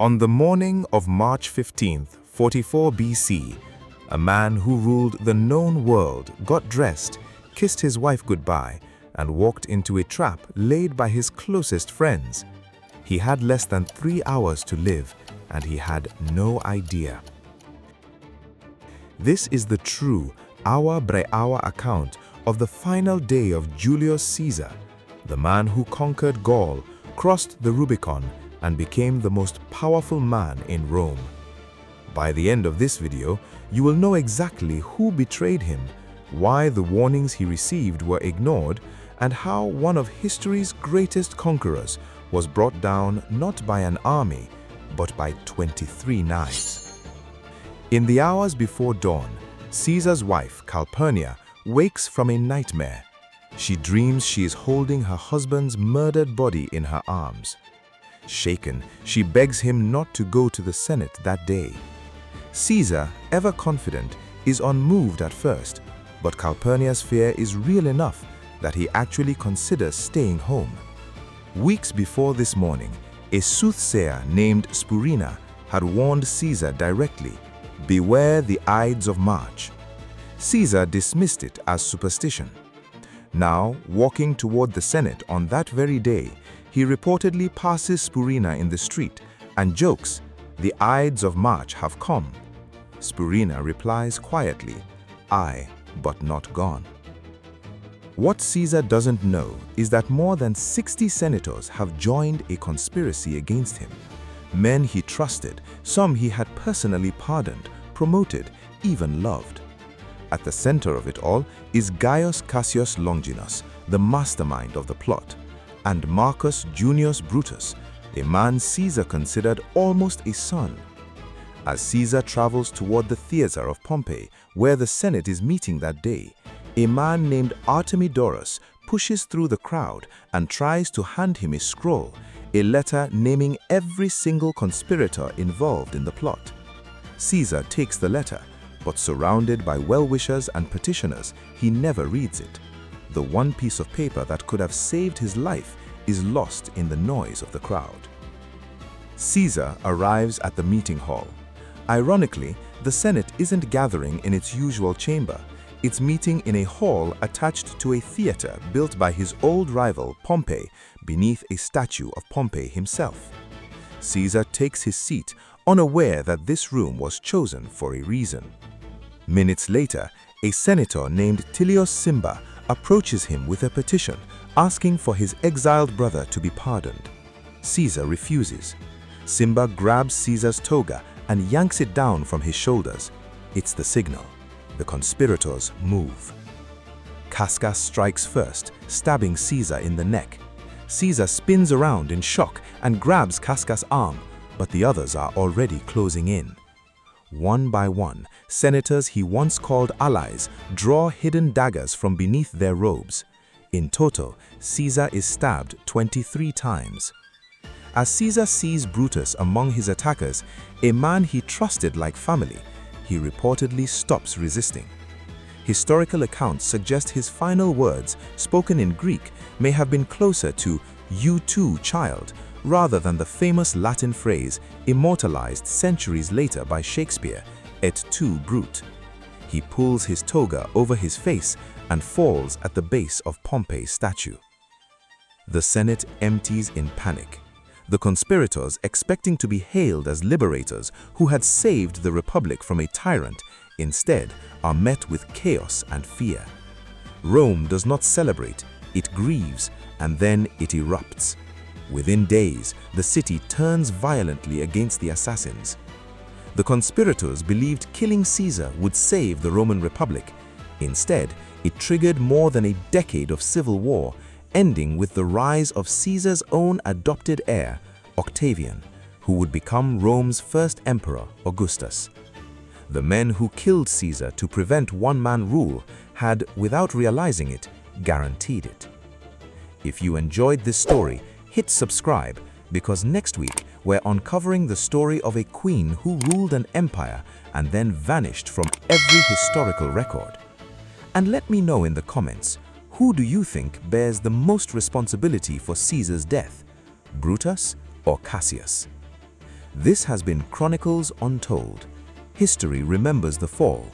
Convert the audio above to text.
On the morning of March 15th, 44 BC, a man who ruled the known world got dressed, kissed his wife goodbye, and walked into a trap laid by his closest friends. He had less than 3 hours to live, and he had no idea. This is the true, hour-by-hour account of the final day of Julius Caesar, the man who conquered Gaul, crossed the Rubicon, and became the most powerful man in Rome. By the end of this video, you will know exactly who betrayed him, why the warnings he received were ignored, and how one of history's greatest conquerors was brought down not by an army, but by 23 knives. In the hours before dawn, Caesar's wife, Calpurnia, wakes from a nightmare. She dreams she is holding her husband's murdered body in her arms. Shaken, she begs him not to go to the Senate that day. Caesar, ever confident, is unmoved at first, but Calpurnia's fear is real enough that he actually considers staying home. Weeks before this morning, a soothsayer named Spurina had warned Caesar directly, "Beware the Ides of March." Caesar dismissed it as superstition. Now, walking toward the Senate on that very day, he reportedly passes Spurina in the street and jokes, "The Ides of March have come." Spurina replies quietly, "Aye, but not gone." What Caesar doesn't know is that more than 60 senators have joined a conspiracy against him. Men he trusted, some he had personally pardoned, promoted, even loved. At the center of it all is Gaius Cassius Longinus, the mastermind of the plot, and Marcus Junius Brutus, a man Caesar considered almost a son. As Caesar travels toward the Theatre of Pompey, where the Senate is meeting that day, a man named Artemidorus pushes through the crowd and tries to hand him a scroll, a letter naming every single conspirator involved in the plot. Caesar takes the letter, but surrounded by well-wishers and petitioners, he never reads it. The one piece of paper that could have saved his life is lost in the noise of the crowd. Caesar arrives at the meeting hall. Ironically, the Senate isn't gathering in its usual chamber. It's meeting in a hall attached to a theater built by his old rival Pompey beneath a statue of Pompey himself. Caesar takes his seat, unaware that this room was chosen for a reason. Minutes later, a senator named Tilius Simba approaches him with a petition asking for his exiled brother to be pardoned. Caesar refuses. Simba grabs Caesar's toga and yanks it down from his shoulders. It's the signal. The conspirators move. Cassius strikes first, stabbing Caesar in the neck. Caesar spins around in shock and grabs Cassius' arm, but the others are already closing in. One by one, senators he once called allies draw hidden daggers from beneath their robes. In total, Caesar is stabbed 23 times. As Caesar sees Brutus among his attackers, a man he trusted like family, he reportedly stops resisting. Historical accounts suggest his final words, spoken in Greek, may have been closer to "you too, child," rather than the famous Latin phrase immortalized centuries later by Shakespeare, "et tu, Brute." He pulls his toga over his face and falls at the base of Pompey's statue. The Senate empties in panic. The conspirators, expecting to be hailed as liberators who had saved the Republic from a tyrant, instead are met with chaos and fear. Rome does not celebrate, it grieves, and then it erupts. Within days, the city turns violently against the assassins. The conspirators believed killing Caesar would save the Roman Republic. Instead, it triggered more than a decade of civil war, ending with the rise of Caesar's own adopted heir, Octavian, who would become Rome's first emperor, Augustus. The men who killed Caesar to prevent one-man rule had, without realizing it, guaranteed it. If you enjoyed this story, hit subscribe, because next week we're uncovering the story of a queen who ruled an empire and then vanished from every historical record. And let me know in the comments, who do you think bears the most responsibility for Caesar's death, Brutus or Cassius? This has been Chronicles Untold. History remembers the fall,